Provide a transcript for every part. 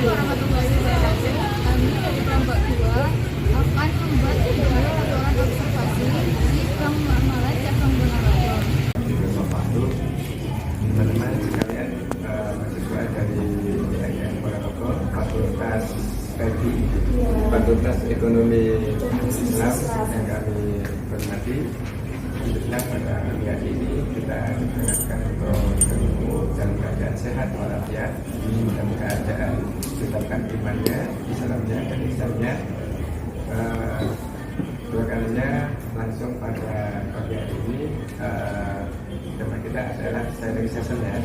warahmatullahi wabarakatuh. Kami dari kelompok 2 akan membuat sebuah laporan observasi di Bank Muamalat Cabang Ponorogo. Teman-teman sekalian, mahasiswa dari IAIN Ponorogo, Fakultas Ekonomi Islam yang kami hormati. Alhamdulillah pada hari ini kita diperkenalkan untuk bertemu dalam keadaan sehat walafiat, dalam keadaan ditetapkan imannya, Islamnya dan Islamnya. Dua kalinya langsung pada pagi hari ini tema kita adalah sharing session ya.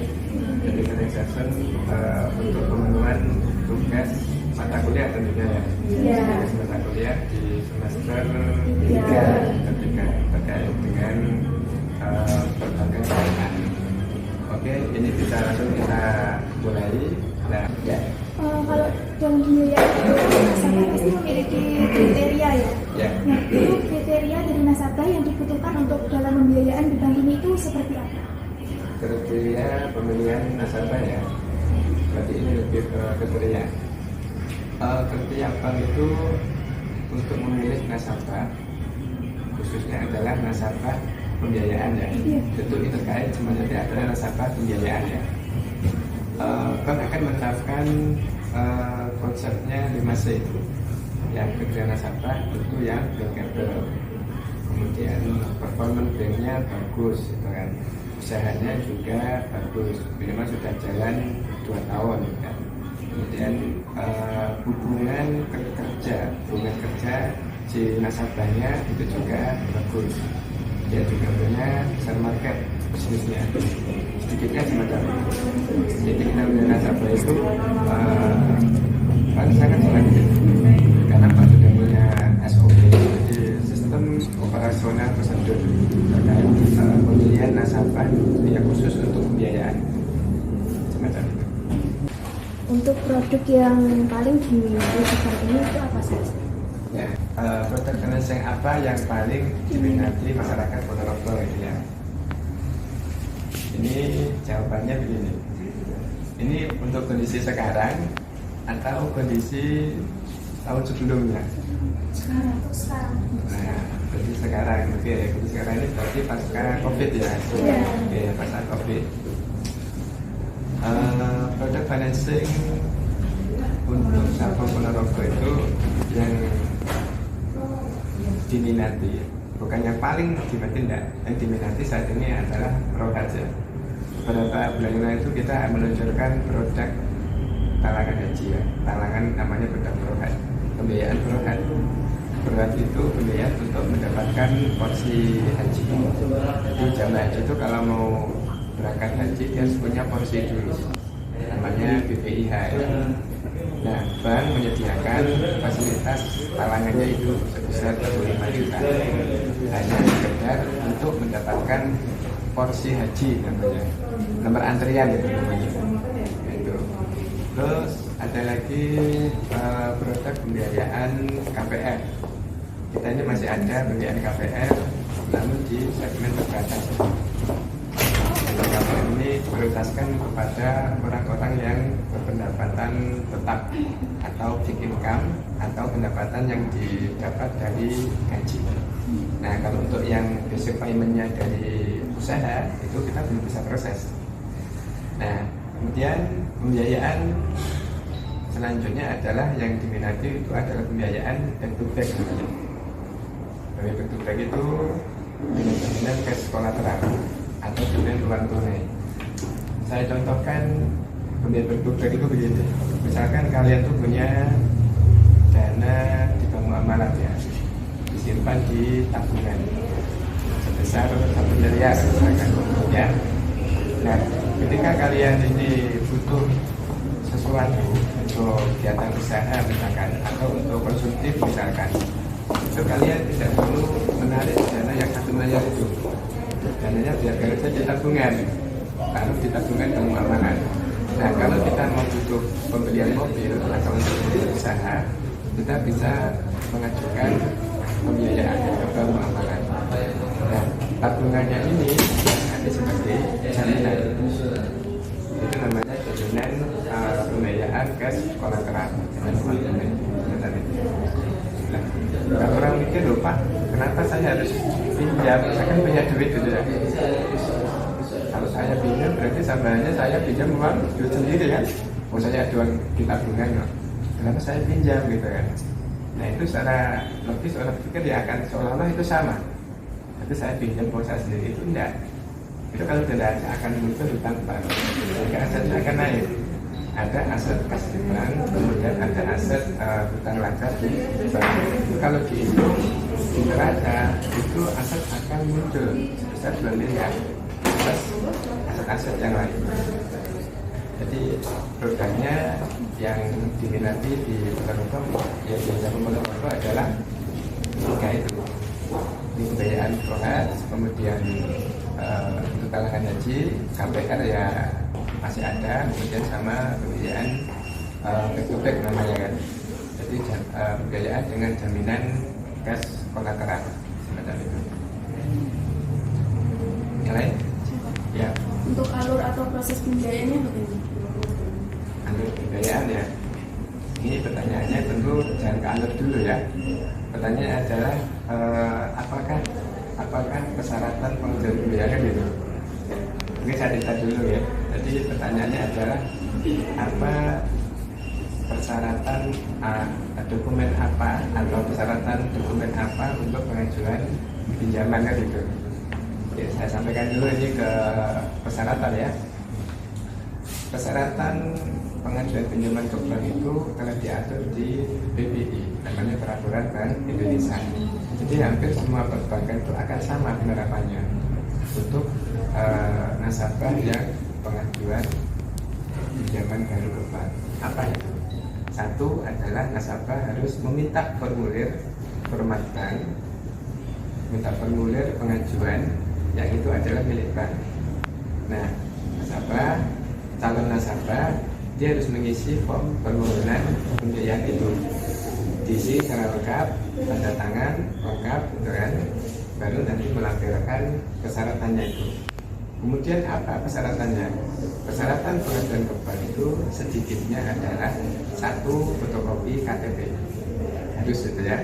Jadi sharing session untuk pemenuhan tugas mata kuliah tentunya ya. Tugas mata kuliah di semester 3 terkait dengan berbagai hal. Oke, ini bisa langsung kita mulai. Nah, ya. Kalau dalam pembiayaan itu nasabah pasti memiliki kriteria ya. Nah, itu kriteria dari nasabah yang dibutuhkan untuk dalam pembiayaan di bank ini itu seperti apa? Kriteria pemilihan nasabah ya. Berarti ini lebih ke kriteria. Kriteria bank itu untuk memilih nasabah khususnya adalah nasabah pembiayaan ya. Tentu ini terkait sebenarnya adalah nasabah pembiayaan ya. Bank akan menerapkan konsepnya 5C. Yang kriteria nasabah itu yang bankable, kemudian performance banknya bagus, gitu kan. Usahanya juga bagus, minimal sudah jalan 2 tahun kan. Kemudian hubungan kerja si nasabahnya itu juga bagus. Dia juga punya besar market bisnisnya, sedikitnya semacam itu. Jadi kita punya nasabah itu sangat selektif karena Pak sudah punya SOP, jadi sistem operasional prosedur terkait pemilihan nasabah yang khusus untuk pembiayaan semacam itu. Untuk produk yang paling diminati di bank ini itu apa saja? Ya, produk financing apa yang paling diminati masyarakat Ponorogo itu ya? Ini jawabannya begini. Ini untuk kondisi sekarang atau kondisi tahun sebelumnya? Sekarang. Nah, kondisi sekarang. Oke, kondisi sekarang ini berarti pasca COVID ya? Oke, pasca COVID. Produk financing untuk Sabang Ponorogo itu yang diminati, bukan yang paling diminati enggak. Yang diminati saat ini adalah Prohat ya. Beberapa bulan yang lalu itu kita meluncurkan produk talangan haji ya. Talangan namanya produk Prohat, pembiayaan Prohat. Prohat itu pembiayaan untuk mendapatkan porsi haji. Jadi jamaah haji itu kalau mau berangkat haji dia harus punya porsi dulu, namanya BPIH ya. Nah, bank menyediakan fasilitas talangannya itu sebesar 25 juta hanya sekedar untuk mendapatkan porsi haji namanya, nomor antrian itu namanya itu. Terus ada lagi produk pembiayaan KPR. Kita ini masih ada pembiayaan KPR namun di segmen terbatas. KPR ini prioritaskan kepada orang-orang yang berpendapatan tetap atau fixed income atau pendapatan yang didapat dari gaji. Nah, kalau untuk yang basic payment-nya dari usaha itu kita belum bisa proses. Nah, kemudian pembiayaan selanjutnya adalah yang diminati itu adalah pembiayaan back to back namanya. Back to back itu dengan jaminan cash collateral atau dengan uang tunai. Saya contohkan pembiayaan back to back itu begini. Misalkan kalian tuh punya dana di bank muamalat ya, disimpan di tabungan sebesar 1 miliar misalkan ya. Nah, ketika kalian ini butuh sesuatu untuk kegiatan usaha misalkan atau untuk konsumtif misalkan, itu kalian tidak perlu menarik dana yang 1 miliar itu. Dananya biarkan saja di tabungan, lalu di tabungan bank muamalat. Nah, kalau kita mau butuh pembelian mobil atau untuk usaha, kita bisa mengajukan pembiayaan ke bank muamalat. Nah, tabungannya ini ada seperti jaminan, itu namanya jaminan jaminan pembiayaan gas kolateral dengan konsumen. Nah, kalau orang mikir loh Pak, kenapa saya harus pinjam? Saya kan punya duit gitu ya. Kalau saya pinjam berarti sambahannya saya pinjam uang duit sendiri kan. Oh saya ada uang di tabungan loh. Kenapa saya pinjam gitu kan? Nah itu secara logis orang pikir ya akan seolah-olah itu sama. Tapi saya pinjam uang saya sendiri itu enggak. Itu kalau tidak akan muncul hutang bank, sehingga asetnya akan naik. Ada aset kas di bank, kemudian ada aset hutang laba di bank. Itu kalau dihitung di neraca itu aset akan muncul sebesar 2 miliar plus aset-aset yang lain. Jadi produknya yang diminati di pemerintah yang biasa pemerintah adalah tiga itu. Ini pembiayaan proses, kemudian untuk kalangan haji, KPR ya masih ada, kemudian sama pembiayaan back-to-back namanya kan. Jadi pembiayaan dengan jaminan gas kolateral semacam itu. Yang lain? Ya. Untuk alur atau proses pembiayaannya bagaimana? Alur pembiayaan ya. Ini pertanyaannya tentu jangan ke alur dulu ya. Pertanyaannya adalah apakah persyaratan pengajuan pembiayaan gitu? Mungkin saya cerita dulu ya. Jadi pertanyaannya adalah apa persyaratan dokumen apa atau persyaratan dokumen apa untuk pengajuan pinjaman kan gitu. Oke, saya sampaikan dulu ini ke persyaratan ya. Persyaratan pengajuan pinjaman ke bank itu telah diatur di BPI, namanya Peraturan Bank Indonesia. Jadi hampir semua perbankan itu akan sama penerapannya untuk nasabah yang pengajuan pinjaman baru ke bank. Apa itu? Satu adalah nasabah harus meminta formulir format bank, minta formulir pengajuan yang itu adalah milik bank. Nah, calon nasabah dia harus mengisi form permohonan pembiayaan itu, diisi secara lengkap, tanda tangan lengkap, kan? Baru nanti melampirkan persyaratannya itu. Kemudian apa persyaratannya? Persyaratan pengajuan ke bank itu sedikitnya adalah 1 fotokopi KTP, harus itu ya.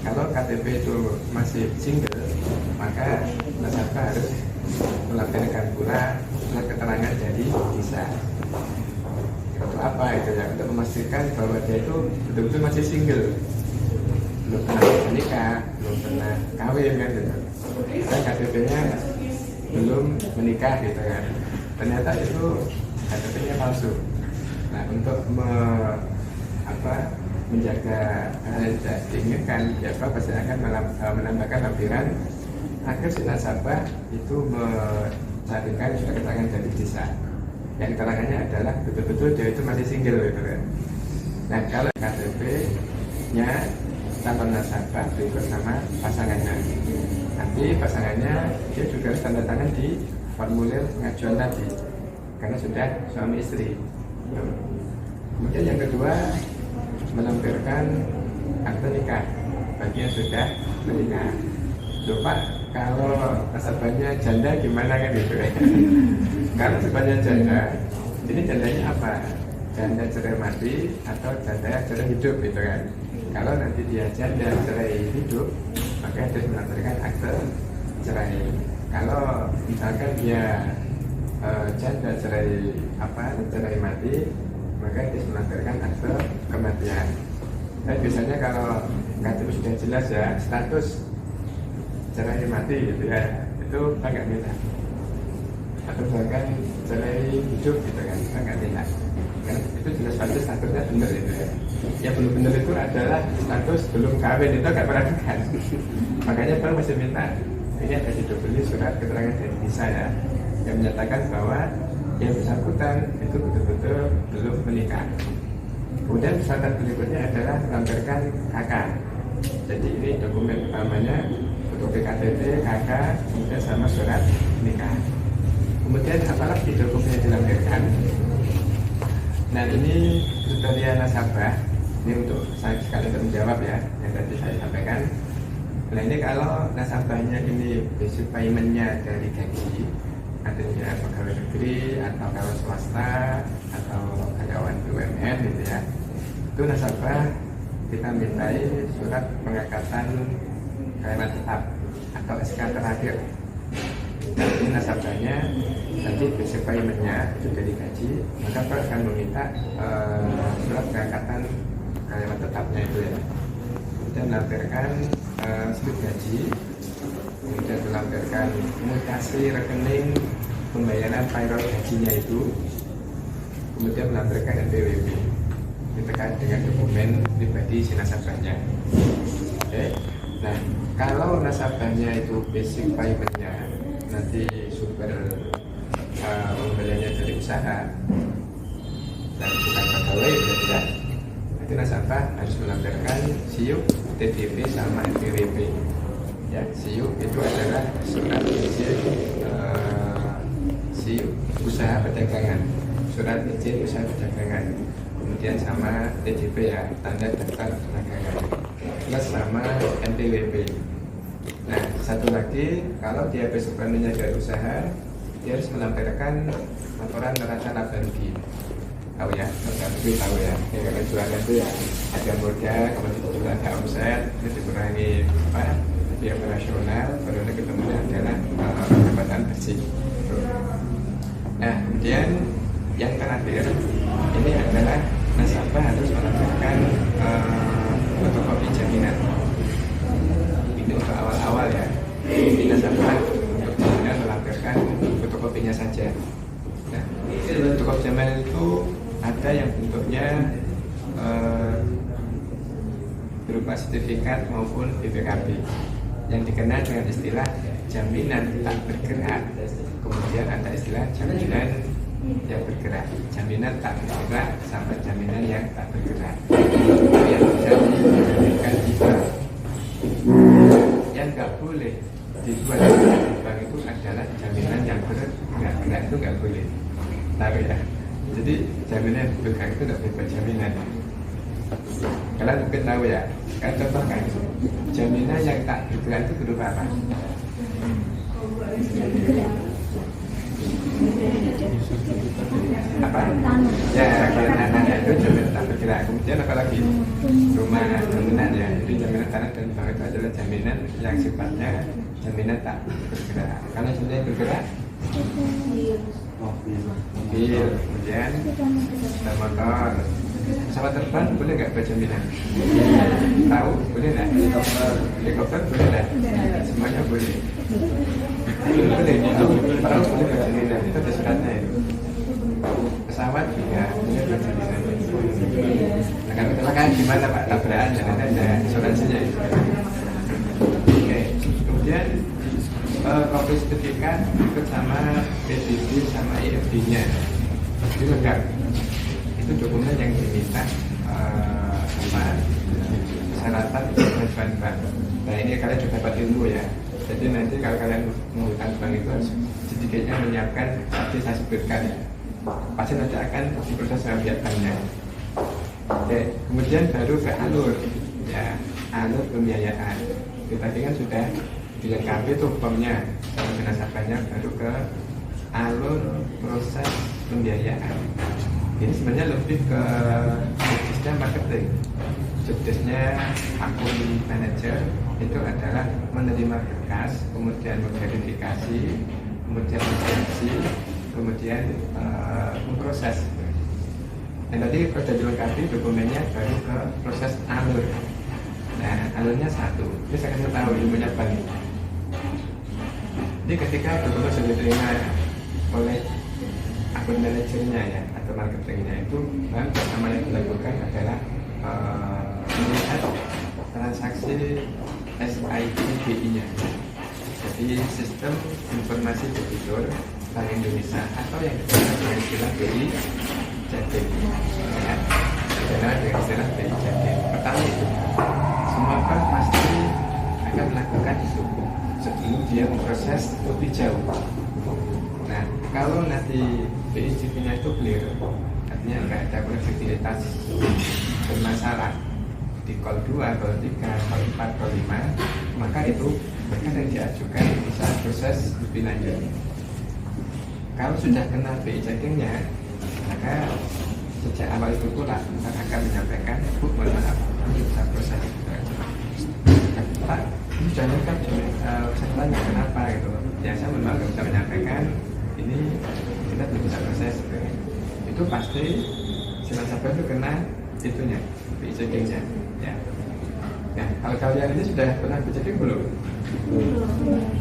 Kalau KTP itu masih single, maka nasabah harus melampirkan pula surat keterangan dari visa. Untuk apa itu ya? Untuk memastikan bahwa dia itu betul-betul masih single, belum pernah menikah, belum pernah kawin kan gitu. Dan KTP-nya belum menikah gitu kan. Ternyata itu KTP-nya palsu. Nah untuk menjaga hal yang tidak diinginkan, ya Pak pasti akan menambahkan lampiran agar si nasabah itu mencarikan surat keterangan dari desa. Yang keterangannya adalah betul-betul dia itu masih single gitu kan. Nah kalau KTP-nya calon nasabah berikut nama pasangannya, nanti pasangannya dia juga harus tanda tangan di formulir pengajuan tadi karena sudah suami istri. Kemudian yang kedua melampirkan akte nikah bagi yang sudah menikah. Lupa kalau nasabahnya janda gimana kan gitu ya. Kalau nasabahnya janda, ini jandanya apa? Janda cerai mati atau janda cerai hidup gitu kan. Kalau nanti dia janda cerai hidup, maka harus melampirkan akte cerai. Kalau misalkan dia janda cerai mati, maka harus melampirkan akte kematian. Dan biasanya kalau KTP sudah jelas ya status cerai mati gitu ya, itu agak minta. Atau bahkan cerai hidup gitu kan, agak minta. Kan itu jelas statusnya benar itu ya. Yang belum benar itu adalah status belum kawin, itu agak meragukan. Makanya bank masih minta ini ada dibeli surat keterangan dari desa ya, yang menyatakan bahwa yang bersangkutan itu betul-betul belum menikah. Kemudian persyaratan berikutnya adalah melampirkan KK. Jadi ini dokumen utamanya fotokopi KTP, KK, kemudian sama surat nikah. Kemudian apalagi dokumen yang dilampirkan. Nah ini kriteria nasabah. Ini untuk saya sekali untuk menjawab ya yang tadi saya sampaikan. Nah ini kalau nasabahnya ini basic paymentnya dari gaji, artinya pegawai negeri atau karyawan swasta atau karyawan BUMN gitu ya, itu nasabah kita mintai surat pengangkatan karyawan tetap atau SK terakhir. Nanti nasabahnya nanti basic payment-nya sudah digaji, maka Pak akan meminta surat pengangkatan karyawan tetapnya itu ya. Kemudian melampirkan slip gaji, kemudian melampirkan mutasi rekening pembayaran payroll gajinya itu, kemudian melampirkan NPWP terkait dengan dokumen pribadi si nasabahnya. Oke. Nah, kalau nasabahnya itu basic payment-nya nanti sumber pembeliannya dari usaha dan bukan pegawai, berarti nanti nasabah harus melampirkan SIUP, TDP sama NPWP. Ya, SIUP itu adalah surat izin SIUP usaha perdagangan, surat izin usaha perdagangan. Kemudian sama TDP ya, tanda daftar perdagangan, plus sama NPWP. Nah, satu lagi, kalau dia besok panen dari usaha, dia harus melampirkan laporan neraca laba rugi. Tahu ya, neraca rugi tahu ya. Kalau jualan itu ya ada modal, kemudian jualan ada omset, itu dikurangi biaya operasional, baru ketemunya adalah pendapatan bersih. Nah, kemudian yang terakhir ini adalah nasabah harus melampirkan fotokopi jaminan. Itu untuk awal-awal ya. Jadi nasabah untuk jaminan melampirkan fotokopinya saja. Nah, fotokopi jaminan itu ada yang bentuknya berupa sertifikat maupun BPKB yang dikenal dengan istilah jaminan tak bergerak. Kemudian ada istilah jaminan yang bergerak, jaminan tak bergerak sampai jaminan yang tak bergerak. Itu yang bisa dijadikan hibah. Yang nggak boleh dibuat di bank itu adalah jaminan yang bergerak itu nggak boleh. Tahu ya? Jadi jaminan bergerak itu nggak boleh buat jaminan. Kalian mungkin tahu ya, kan contohkan jaminan yang tak bergerak itu berupa apa? Apa? Ya, kalau tanah itu jaminan tak bergerak. Kemudian apa lagi? Rumah jaminan ya. Jadi jaminan tanah dan bank itu adalah jaminan yang sifatnya jaminan tak bergerak. Karena jaminan bergerak, mobil, kemudian sepeda motor, pesawat terbang boleh nggak buat jaminan? Tahu? Boleh nggak? Helikopter boleh nggak? Semuanya boleh. Boleh itu perahu boleh buat jaminan, itu ada suratnya itu. Pesawat juga boleh buat jaminan. Nah, kalau kecelakaan gimana Pak? Tabrakan jangan ada asuransinya itu. Oke, kemudian kopi sertifikat ikut sama PDB sama IFD-nya itu lengkap. Itu dokumen yang diminta persyaratan kewajiban bank. Nah, ini kalian sudah dapat ilmu ya. Jadi nanti kalau kalian mengutang bank itu harus sedikitnya menyiapkan seperti saya sebutkan ya. Pasti nanti akan diproses sama pihak banknya. Oke, kemudian baru ke alur ya, alur pembiayaan. Kita kan sudah dilengkapi tuh formnya, sama nasabahnya, baru ke alur proses pembiayaan. Ini sebenarnya lebih ke jobdesknya marketing, jobdesknya akun manajer itu adalah menerima berkas, kemudian memverifikasi, kemudian menseleksi, kemudian memproses. Dan tadi sudah dilengkapi dokumennya, baru ke proses alur. Nah, alurnya satu. Ini saya kasih tahu ilmunya bank. Jadi ketika dokumen sudah diterima oleh akun manajernya ya atau marketingnya, itu bank pertama yang dilakukan adalah melihat transaksi SITBI-nya. Jadi sistem informasi debitur Bank Indonesia atau yang dikenal dengan istilah BI Jatim. Ya, dikenal dengan istilah BI Jatim. Pertama itu, semua bank pasti akan melakukan itu sebelum dia memproses lebih jauh. Nah, kalau nanti BIJP-nya itu clear, artinya nggak ada fleksibilitas bermasalah di call 2, call 3, call 4, call 5, maka itu berkas yang diajukan bisa proses lebih lanjut. Kalau sudah kena BI checkingnya, maka sejak awal itu pula kita akan menyampaikan, Bu, mohon maaf, ini bisa proses. Pak, ini sudah lengkap, saya tanya kenapa gitu. Ya saya memang nggak bisa menyampaikan, ini kita belum bisa proses. Itu pasti si nasabah itu kena itunya, BI checkingnya. Ya. Nah, kalau kalian ini sudah pernah BI checking belum?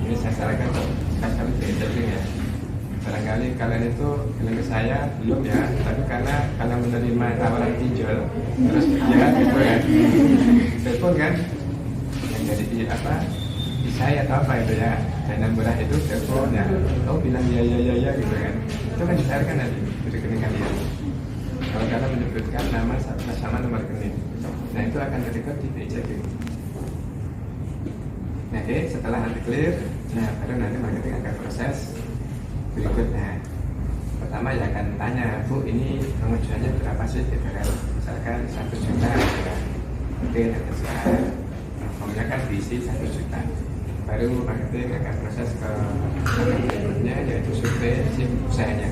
Ini saya sarankan sekali BI checking ya. Barangkali kalian itu bilang ke saya belum ya, tapi karena kalian menerima tawaran pinjol, terus ya gitu kan, telepon kan, yang jadi apa, di saya atau apa itu ya, dana murah itu telepon ya, oh bilang ya gitu kan, itu kan disarankan nanti di rekening kalian. Kalau kalian menyebutkan nama sama nomor rekening, nah itu akan terdekat di BI checking. Nah, oke, setelah nanti clear, nah baru nanti marketing akan proses berikutnya. Pertama ya akan tanya, Bu, ini pengajuannya berapa sih? Misalkan 1 juta ya. Oke, terserah. Formnya kan diisi 1 juta. Baru marketing akan proses ke berikutnya, yaitu survei si usahanya.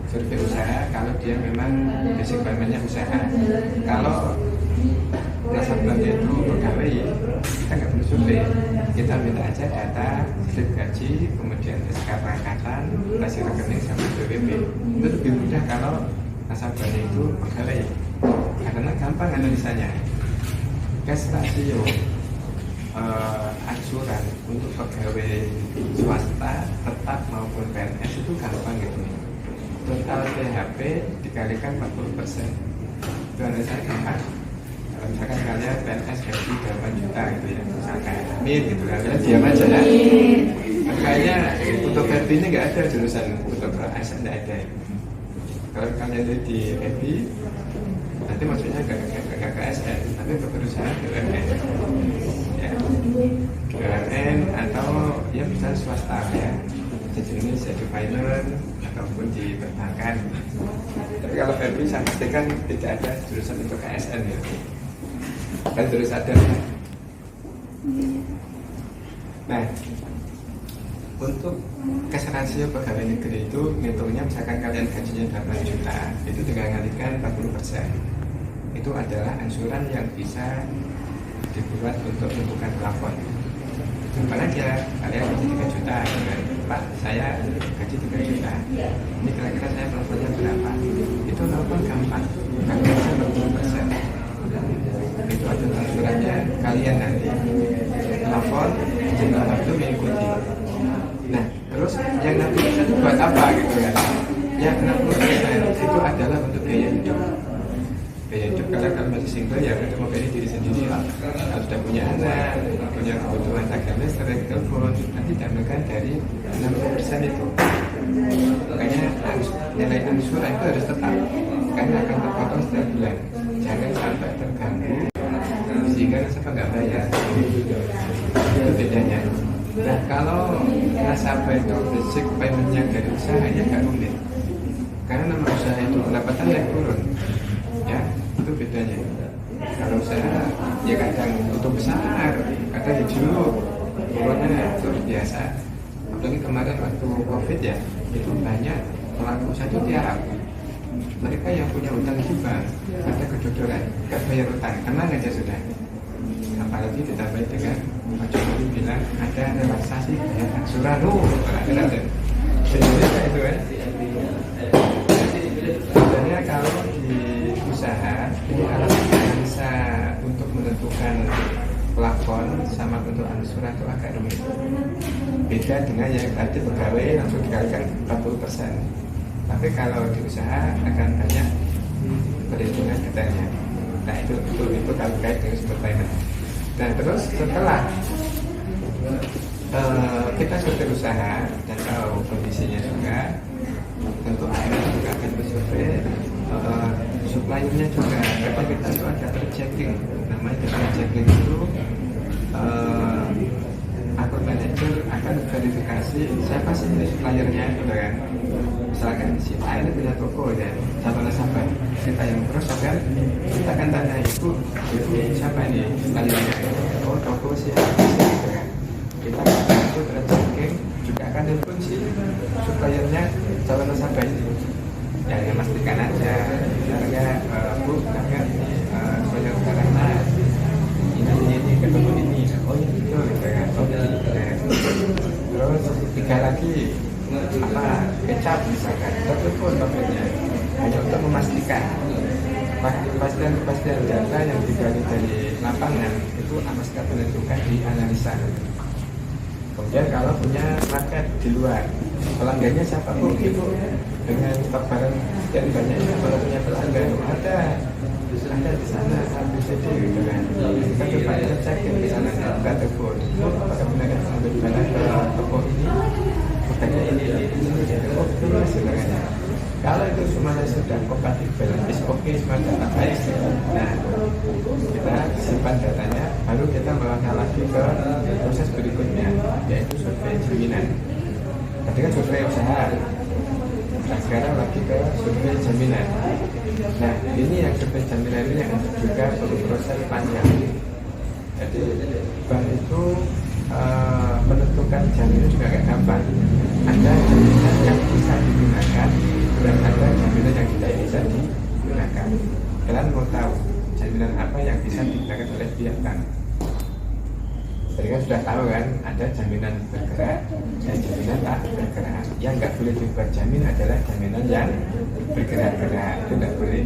Survei usaha kalau dia memang basic paymentnya usaha. Kalau nasabahnya itu pegawai, kita nggak perlu survei, kita minta aja data slip gaji, kemudian SK perangkatan, hasil rekening sama BPP. Itu lebih mudah kalau nasabahnya itu pegawai, karena gampang analisanya. Cash ratio angsuran untuk pegawai swasta tetap maupun PNS itu gampang gitu. Total PHP dikalikan 40%, itu analisanya gampang. Kalau misalkan kalian PNS gaji 8 juta gitu ya, misalkan amin gitu kan, kalian diam aja ya. Makanya untuk FB ini nggak ada jurusan untuk ASN, nggak ada. Kalau kalian di FB, nanti maksudnya nggak ke ASN, tapi ke perusahaan BUMN ya, BUMN atau ya bisa swasta ya, sejenis pilot ataupun di perbankan. Tapi kalau FB saya pastikan tidak ada jurusan untuk ASN ya. Dan terus ada. Nah, untuk cash ratio pegawai negeri itu ngitungnya misalkan kalian gajinya 8 juta, itu dengan ngalikan 40%. Itu adalah angsuran yang bisa dibuat untuk menentukan plafon. Contohnya aja, kalian gaji 3 juta, kan? Pak, saya gaji 3 juta. Ini kira-kira saya plafonnya berapa? Itu plafon gampang, karena bisa 40%. Itu adalah angsurannya kalian nanti. Plafon jumlah waktu mengikuti. Nah, terus yang nanti bisa buat apa gitu kan? Yang 60% itu adalah untuk biaya hidup. Biaya hidup kalau kalian masih single ya untuk membayar diri sendiri lah. Kalau sudah punya anak, punya kebutuhan agamis, sering telepon, nanti tambahkan dari 60% itu. Makanya nilai angsuran itu harus tetap, karena akan terpotong setiap bulan. Jangan sampai terganggu sehingga nasabah nggak bayar. Itu bedanya. Nah, kalau nasabah itu basic paymentnya dari usaha ya nggak rumit, karena nama usaha itu pendapatan yang turun, ya itu bedanya. Kalau usaha ya kadang tutup besar, kadang hijau, turunnya itu biasa. Apalagi kemarin waktu COVID ya, itu banyak pelaku usaha itu tiarap. Mereka yang punya utang di bank, ada kedodoran, nggak bayar utang, tenang aja sudah. Apalagi ditambah dengan Pak Jokowi bilang ada relaksasi bayar angsuran, ada. Sebenarnya itu kan. Sebenarnya kalau di usaha ini alasan bisa untuk menentukan plafon sama untuk angsuran itu agak rumit. Beda dengan yang tadi pegawai langsung dikalikan 40%. Tapi kalau di usaha akan banyak perhitungan detailnya. Nah itu kalau kait dengan sumber payment. Nah terus setelah kita survei usaha dan tahu kondisinya juga, tentu akhirnya juga akan bersurvei suppliernya juga. Karena kita itu ada terchecking, namanya terchecking itu akun manajer akan verifikasi siapa sih ini suppliernya, gitu kan. Misalkan si A ini punya toko ya, satu nasabah, kita yang terus kan kita akan tanya itu siapa ini suppliernya, oh toko si A, gitu kan. Kita itu terchecking juga akan telepon si suppliernya calon nasabah ini, ya memastikan aja, caranya Bu, caranya ini supplier sekarang ini ketemu ini, oh ini betul, gitu kan, oh ini terus 3 lagi apa kecap misalkan, telepon bapaknya hanya untuk memastikan kepastian data yang digali dari lapangan itu amat menentukan di analisa. Kemudian kalau punya market di luar, pelanggannya siapa Bu? Ibu dengan stok barang sekian banyaknya, kalau punya pelanggan ada di sana ABCD gitu kan. Kita coba cek di sana ada telepon. Apakah benar ambil barang ke toko ini? Makanya ini oh betul sebenarnya. Kalau itu semuanya sudah kompatibel, is oke, semua data baik. Nah, kita simpan datanya, baru kita melangkah lagi ke proses berikutnya, yaitu survei jaminan. Tadi kan survei usaha, nah sekarang lagi ke survei jaminan. Nah, ini yang survei jaminan ini yang juga perlu proses panjang. Jadi bank itu menentukan jaminan juga agak gampang. Ada jaminan yang bisa digunakan dan ada jaminan yang tidak bisa digunakan. Kalian mau tahu jaminan apa yang bisa digunakan oleh pihak bank? Tadi kan sudah tahu kan, ada jaminan bergerak dan jaminan tak bergerak. Yang nggak boleh dibuat jamin adalah jaminan yang bergerak-gerak, itu nggak boleh.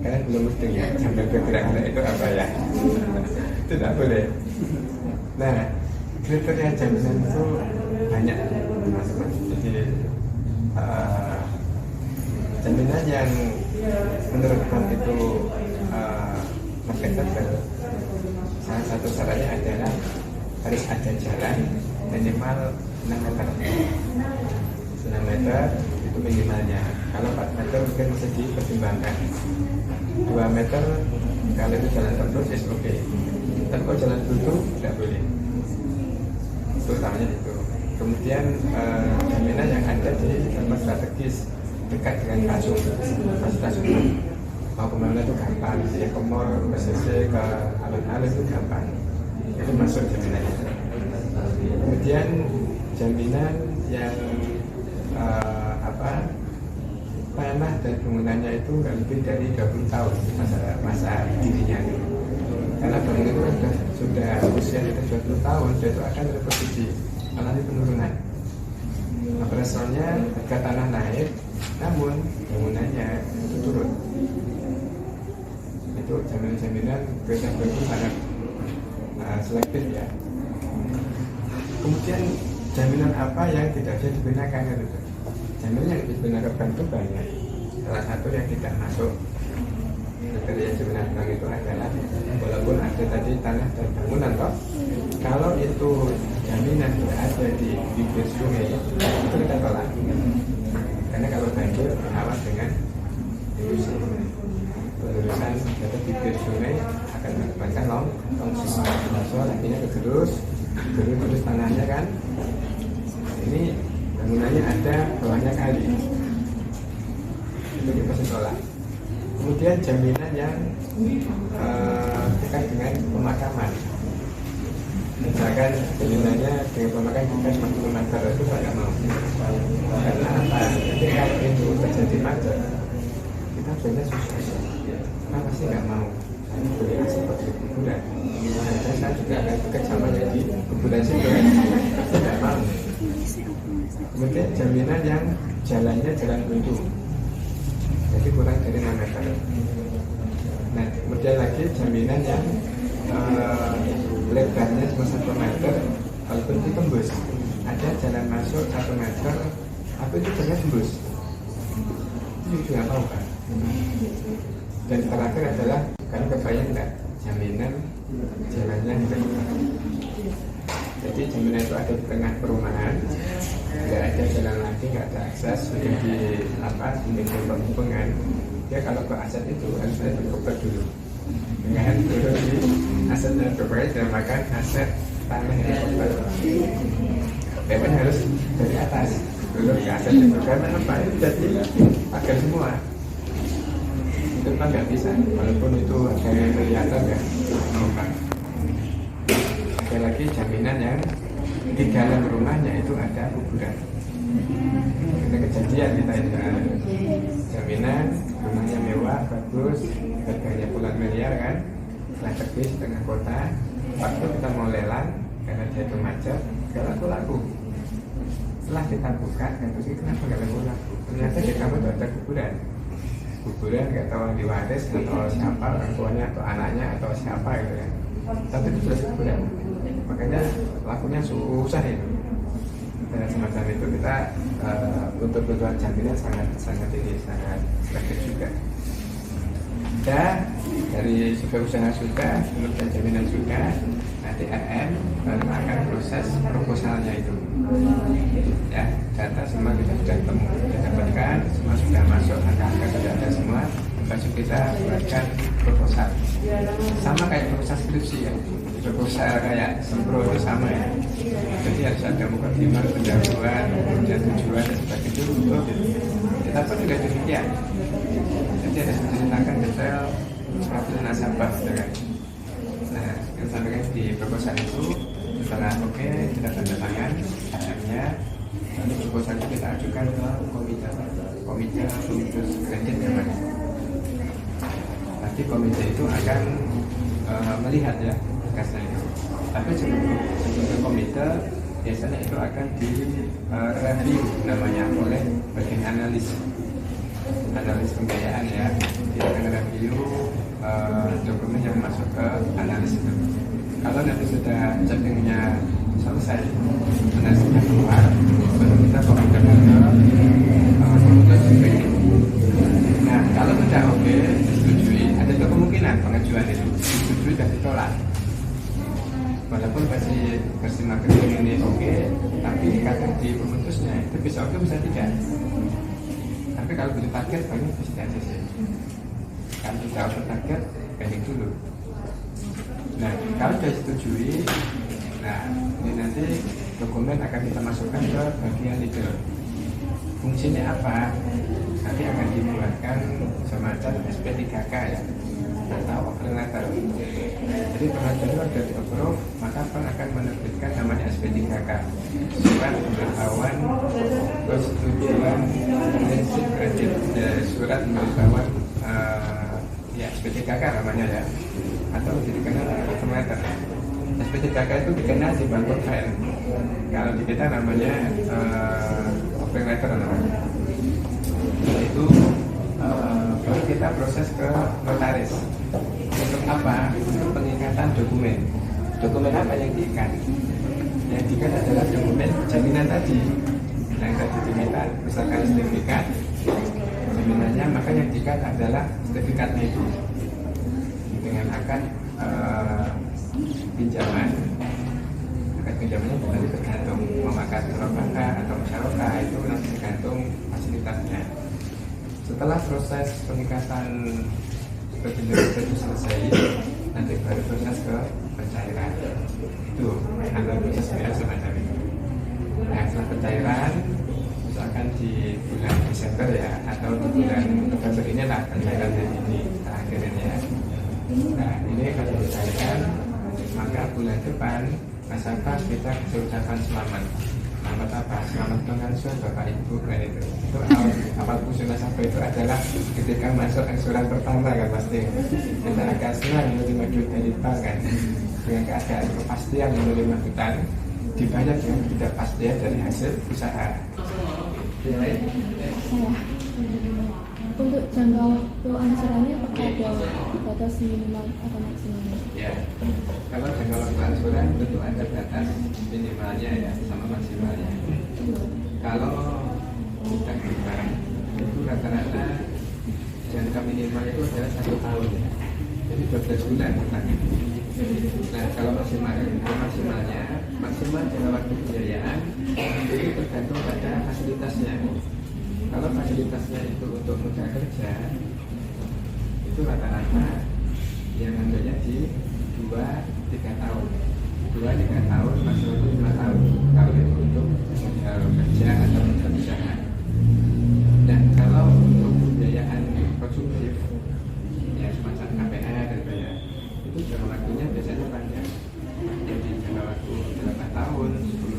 Kalian belum mesti ya, jaminan bergerak-gerak itu apa ya? Itu nggak boleh. Nah, kriteria jaminan itu banyak teman-teman. Jadi jaminan yang menurut bank itu marketable, salah satu syaratnya adalah harus ada jalan minimal 6 meter. 6 meter itu minimalnya. Kalau 4 meter mungkin bisa dipertimbangkan. 2 meter kalau itu jalan tembus is oke. Tapi kalau jalan buntu tidak boleh. Itu utamanya itu. Kemudian jaminan yang ada di tempat strategis dekat dengan fasilitas umum. Mau kemana itu gampang, ya ke mall, ke CC, ke alun-alun itu gampang. Itu masuk jaminan itu. Kemudian jaminan yang tanah dan bangunannya itu nggak lebih dari 20 tahun masa dirinya. Karena bangunan itu sudah usia di atas 20 tahun, itu akan reposisi, mengalami penurunan. Operasionalnya harga tanah naik, namun bangunannya itu turun. Itu jaminan-jaminan kita itu sangat selektif ya. Kemudian jaminan apa yang tidak bisa digunakan gitu. Jaminan yang digunakan bank itu banyak. Salah satu yang tidak masuk kriteria jaminan bank itu adalah walaupun ada tadi tanah dan bangunan toh, kalau itu jaminan berada di bibir sungai itu kita tolak. Karena kalau banjir awas dengan ilusi. Penerusan data bibir sungai akan mengakibatkan longsor. Longsor akhirnya kegerus tanahnya kan. Ini bangunannya ada, bawahnya kali. Itu kita tolak. Kemudian jaminan yang dekat dengan pemakaman. Misalkan jaminannya dengan pemakaman dekat 50 meter itu saya mau. Karena apa? Ketika itu terjadi macet, kita sebenarnya susah. Kenapa sih nggak mau? Saya beli seperti kuburan. Saya juga akan bekerja sama jadi kuburan situ. Saya nggak mau. Kemudian jaminan yang jalannya jalan buntu, jadi kurang dari 6 meter. Nah, kemudian lagi jaminan yang lebarnya cuma 1 meter, kalau itu tembus. Ada jalan masuk 1 meter, tapi itu jalan tembus. Itu juga mau kan? Dan terakhir adalah kan kebayang nggak jaminan jalannya tidak. Jadi jaminan itu ada di tengah perumahan, nggak ada jalan lagi, nggak ada akses, sudah di penghubungan. Ya kalau ke aset itu harus ada berkoper dulu. Dengan dulu di aset dan berkoper dinamakan aset tanah helikopter. Memang harus dari atas dulu ke aset dan berkoper. Kenapa? Itu jadi pagar semua. Itu kan nggak bisa, walaupun itu harganya kelihatan ya. Ada lagi jaminan yang di dalam rumahnya itu ada kuburan. Kita kejadian kita itu jaminan rumahnya mewah, bagus, harganya puluhan miliar kan, strategis tengah kota. Waktu kita mau lelang karena dia itu macet, gak laku. Setelah kita buka, kenapa gak laku? Ternyata di kamar itu ada kuburan. Gak tahu yang diwaris atau siapa, orang tuanya atau anaknya atau siapa gitu ya. Tapi itu sudah kuburan. Makanya lakunya susah itu. Dan semacam itu kita untuk kebutuhan jaminan sangat strategis juga. Dan dari sudah usaha sudah, kemudian jaminan sudah, nanti RM akan proses proposalnya itu. Ya, data semua kita sudah dapatkan, semua sudah masuk, angka-angka sudah ada semua. Langsung kita buatkan proposal. Sama kayak proposal skripsi ya. Proposal kayak sempro itu sama ya. Jadi harus ada mukadimah, pendahuluan, kemudian tujuan dan sebagainya untuk kita pun juga demikian. Jadi harus menceritakan detail profil nasabah gitu kan. Nah, kita sampaikan di proposal itu setelah oke, kita tanda tangan RM-nya, lalu proposal itu kita ajukan ke komite kredit namanya. Nanti komite itu akan melihat ya berkasnya itu. Tapi sebelum ke komite biasanya itu akan di review namanya oleh bagian analis pembiayaan ya. Dia akan review dokumen yang masuk ke analis itu. Kalau nanti sudah checkingnya selesai, analisnya keluar, baru kita komunikasi ke komite. Nah, kalau sudah oke, disetujui, ada dua kemungkinan pengajuan itu disetujui dan ditolak. Walaupun versi marketing ini oke, tapi dikatakan di pemutusnya itu bisa oke bisa tidak. Tapi kalau begitu target paling bisa tidak sih. Kalau tidak over target, pending dulu. Nah, kalau sudah disetujui, nah ini nanti dokumen akan kita masukkan ke bagian legal. Fungsinya apa? Nanti akan dibuatkan semacam SP3K ya, atau offering letter. Jadi pengajuan itu sudah di-approve, maka bank akan menerbitkan namanya SP3K, surat pemberitahuan persetujuan prinsip kredit, surat pemberitahuan ya SP3K namanya ya, atau dikenal offering letter. SP3K itu dikenal di bank file. Kalau di kita namanya offering letter namanya. Itu baru kita proses ke notaris. Untuk apa? Untuk pengikatan dokumen. Dokumen apa yang diikat? Yang diikat adalah dokumen jaminan tadi. Yang tadi diminta, misalkan sertifikat jaminannya, maka yang diikat adalah sertifikatnya itu dengan akad pinjaman. Akad pinjamannya nanti tergantung mau akad murabaka atau musyarakah, itu nanti tergantung fasilitasnya. Setelah proses pengikatan berpindah-pindah itu selesai, nanti baru proses ke pencairan. Itu ada proses semacam itu. Nah, setelah pencairan, misalkan di bulan Desember ya, atau di bulan November ini lah pencairan dari ini terakhir ini ya. Nah, ini kalau dicairkan, maka bulan depan nasabah kita ucapan selamat. Selamat apa? Selamat pengajuan Bapak Ibu kan itu. Itu awal usul nasabah itu adalah ketika masuk angsuran pertama kan pasti kita akan senang menerima duit dari bank kan, dengan keadaan kepastian menerima hutang dibayar dengan ketidakpastian dari hasil usaha. Untuk jangka waktu angsurannya apakah ada batas minimal atau maksimal? Ya, kalau jangka waktu angsuran tentu ada batas minimalnya ya sama maksimalnya. Kalau kita bukan itu rata-rata jangka minimal itu adalah 1 tahun ya. Jadi 12 bulan lagi. Nah, kalau maksimalnya maksimal jangka waktu pembiayaan itu tergantung pada fasilitasnya. Kalau fasilitasnya itu untuk modal kerja, itu rata-rata yang ambilnya di 2-3 tahun, 2-3 tahun maksimal 5 tahun. Kalau itu untuk modal kerja atau modal usaha. Dan kalau untuk pembiayaan konsumtif, ya semacam KPR gitu ya, itu jangka waktunya biasanya panjang. Jadi jangka waktu 8 tahun, 10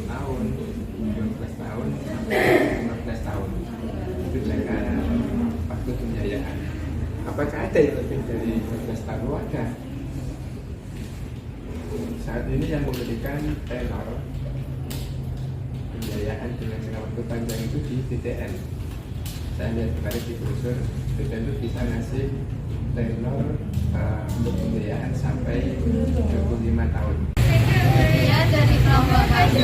ada yang lebih dari 12 tahun ada. Saat ini yang memberikan tenor pembiayaan dengan jangka waktu panjang itu di BTN. Saya lihat kemarin di brosur BTN itu bisa ngasih tenor untuk pembiayaan sampai 25 tahun. Ya, dari kelompok kami